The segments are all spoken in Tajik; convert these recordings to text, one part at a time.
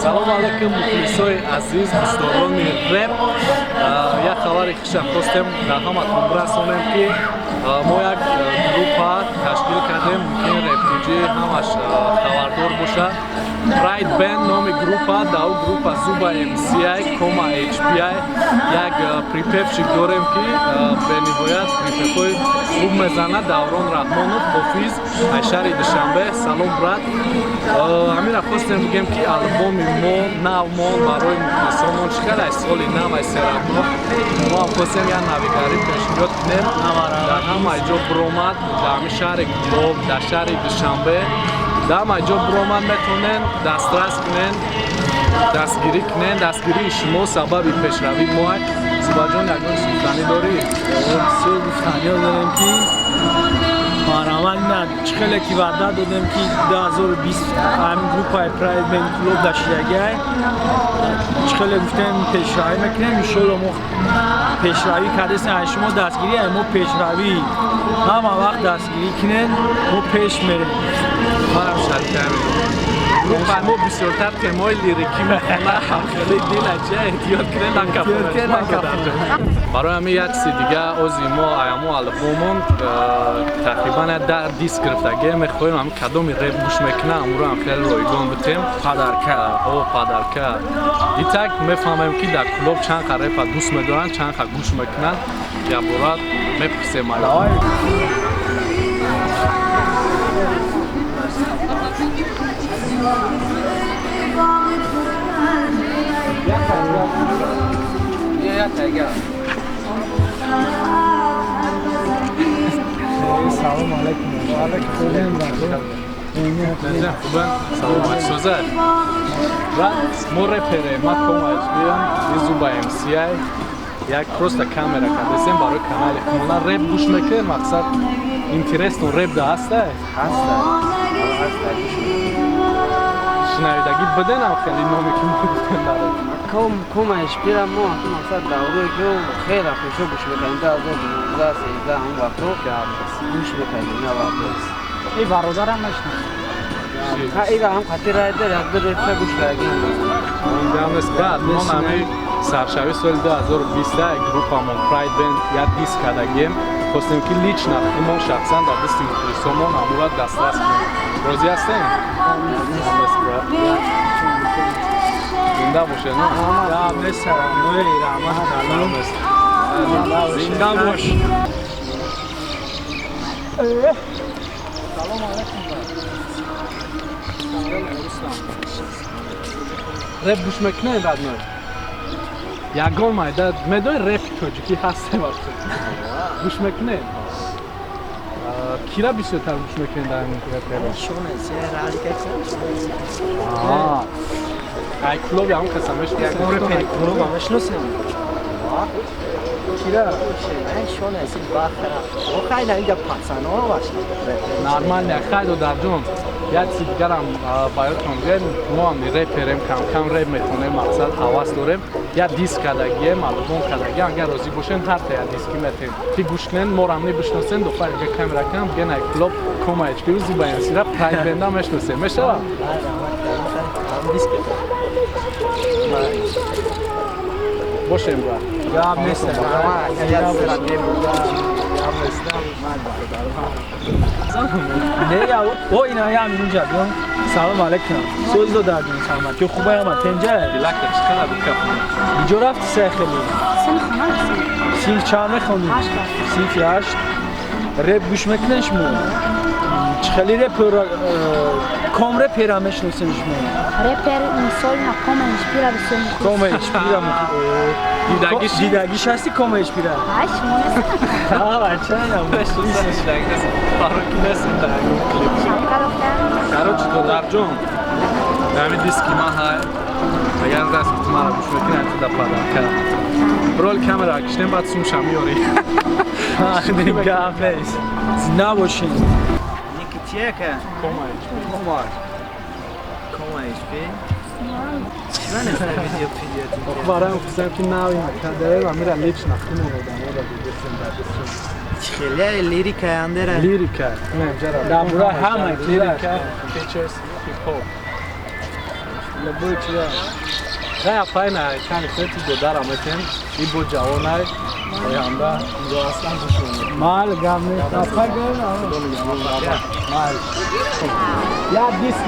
салом алайкум мухлисои азиз дӯстони реп. Як хабари хушам хостем дар ҳаматон расонем ки мо як группа ташкил кардем, мумкин репиҷи ҳамаш хабардор бошад. Pride Band номи группа, дар ӯ группа Zuba MCI, Coma HPI як припевчик дорем ки бениҳоят припевҳои хуб мезанад. Даврон Раҳмонов, Хофиз, Айшари Душанбе, салом брат. Ҳаминро хостем бигем ки албоми мо навмон барои мухлисонон чикар аз соли нав аз серабно мо хостем як навигарӣ пешниҳод кунем дар ҳама ҷо биромад, дар ҳамин шаҳри Гулоб, дар шаҳри Душанбе, дар ҳама ҷо биромад метавонен дастрас кунен, дастгирӣ кунен. Дастгирии шумо сабаби пешравии мо аст. Зубаҷон ягон суфтанӣ дорӣ? бисёр гуфтаниҳо дорем ки барномаи чихеле ки ваъда додем ки 2020 ҳамин группаи Pride Band Club даштидагиай чихеле гуфтем пешравӣ мекунем. иншоалло мо пешравӣ кардесем. аз шумо дастгирӣ аз мо пешравӣ ҳама вақт дастгирӣ кунем, мо пеш мерем. манам шарикам группа мо бисёртар темои лирикӣ мехона хеле дилача эҳтиёт кунем барои ҳамин як сидига ози мо аямо албомон тақрибан 10 диск гирифтагӣ мехоҳем. ҳамин кадоми реп гӯш мекунам амро ҳам хеле ройгон битем. падарка итак мефаҳмем ки дар клуб чанд ха репа дӯст медоранд, чанд ха гӯш мекунанд. якбора мепурсем салом алайкум. Саломатсоза мо реперем, ма Coma HPI, Zuba MCI. Як просто камера кардесем барои канали хумона реп гӯш мекунем. мақсад интересно реп да ҳаста? ҳаста. шунавидагӣ биденам хеле номе ки мо гуфтем барои Coma HPI мо мақсад давраи ки хеле хушо гӯш мекунем. 2013 ҳам вақто гӯш мекунем. на вақт ин бародарам мешнасам. ира ҳам хати райдер як ду репа гӯш кардем. дамест брат. мо ҳамин саршавии соли 2020 группамон Pride Band як диск кардагем. хостем ки лично мон шахсан дар дисти мухлисонмон амура дастрас кунем. розӣ ҳастем? дамест брат. зинда бошед. зинда бош. салом алайкум. реп гӯш мекунем радной? ягон майда медои репи тоҷикӣ ҳастем гӯш мекунем? кира бисёртар гӯш мекунем дар ин репера? ай клуб ягон каса мешносем? кира? нормально хайдо дарҷон як чиз дигарам баёнтон биёем. мо ҳам реперем, кам реп метавонем. мақсад ҳавас дорем. як диск кардагием, албом кардагием. агар розӣ бошем ҳар та як диски метавонем ки гӯш кунем. мо рамни бишносем духтар инҷа камера кам бигӯем ай клуб Coma HPI Zuba MCI Pride Band мешносем. мешавад? бошем брат. гап нестам. о ина ям инҷа биём. салом алайкум. соз додардин саломат. ки хуба ям тенҷа. билакта чиқадр бикаф. иҷо рафти сехели. синф чанд мехонӣ? синфи 8. реп гӯш мекунем шумо? чихели репера ком репера мешносем шумо? Репер инсольна Coma HPI бисёр мухлис. Coma HPI дидагиш ҳасти Coma HPI? ай шумо карочи додарҷон ҳамин диски ма ҳай агар даст ки мара гӯш мекунем да падарка брол камера киштем баъд сумша миёрӣ. гап нест. зинда бошед. Coma HPI барои хусам ки нави кадарем амира лично хунем одамода бигирсем дар дистум. хеле лирика андера. Лирика. Dabura ҳама лирика, features, hip hop. لبوی چیا نه پایین کانی خیلی دودارم میتیم این بود جوانای همراه اینجا اصلا گوشونه مال گامه تافا گرن مال یا 20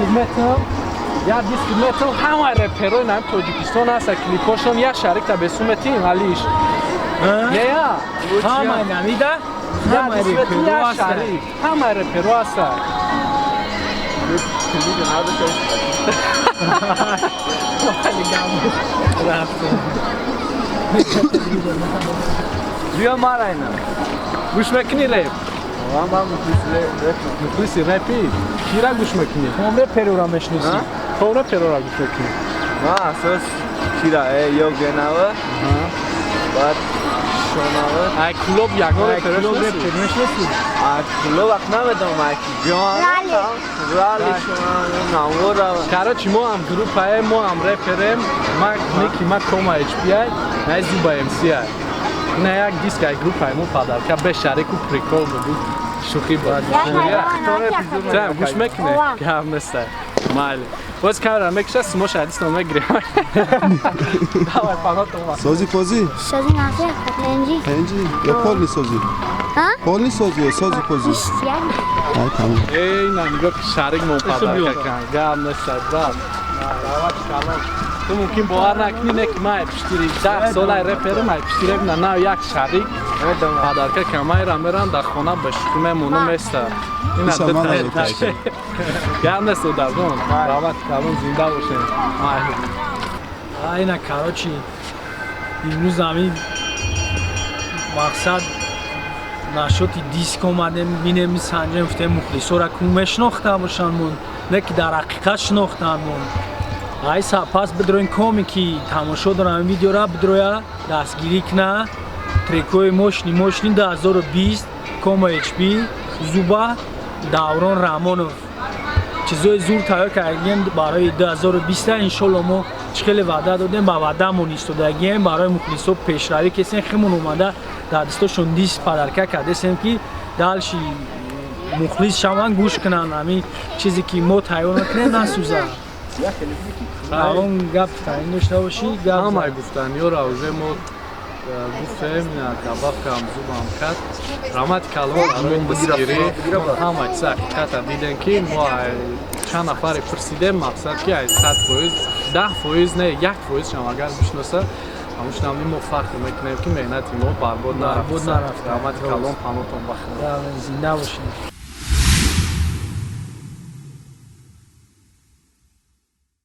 کیلومتر همه رپرای نام تاجیکستان هست کلیپاشون یک شریک تا بسومتیم علیش یا همه نمیده همه رپرو هست همه رپرو هست بیا مار اینا گوش میکنی رپ؟ من مخلصی رپی؟ کی را گوش میکنی؟ عمر پرو را میشناسی کونه پرو را گوش میکنی؟ ما اساس کیرا یو گناوه بعد شوناوه ای کلوب یگانه پروش نسی؟ میشناسی کلو وقت نمیدونم ماکی جوان رالی شوناوه نامورا کارچی ما هم گروپ های ما هم رپریم ما کوما اچ پی ای نه زیبا ام سی ای نه یک دیسک ای گروپ های ما پدر که به شریک و پریکول بود شوخی بود تا گوش میکنه که هم نسته مالی باز کارا میکشه سمو شدیست نمیگیریم داور پانا تو سازی پوزی؟ سازی نازی پنجی پنجی یا پول نیست سازی؟ پول نیست سازی یا سازی پوزی؟ اشتیاری آه تمام ای نمیگه که شریک مو پدر که کن گام نسته برام تو ممکن باور نکنی نه که من پشتیری 10 سال رپرم من پشتیری نه یک شریک پدر که کمای را میرن در خانه به شکم مونم است این بیشتر من عادت نمی‌کنم. گام نست دادون دعوت کردن زنده باشه اینا کاراچی امروز همین مقصد نشاطی دیسک اومده میبینیم میسنجیم گفته مخلصا را کوم شناخته باشنمون نه که در حقیقت شناختنمون ای پس بدروین کامی که تماشا دارم ویدیو را بدرویا دستگیری کنه تریکوی ماشنی 2020 کام اچ پی زوبا دوران رحمانوف چیزای زور تیار کردیم برای 2020 انشالله ما چخیل وعده دادیم با وعدهمون ایستادگیم برای مخلصا پیشروی کسی خیمون اومده در دستشون دیست پدرکه کردیم که دلشی مخلص شوند گوش کنن همین چیزی که ما تیار نکنیم نسوزه اون گپ تاین داشته باشی همه گفتن یا روزه ما گفتیم نه کباب کم زوبم کرد رحمت کلام برای دستگیری همه چیز حقیقت دیدن که ما چند نفر پرسیدیم مقصد که 100% 10% نه 1% شما اگر بشناسه همش نمی ما فخر میکنیم که مهنت ما برباد نرفت رحمت کلام پناهتون بخیر زنده باشین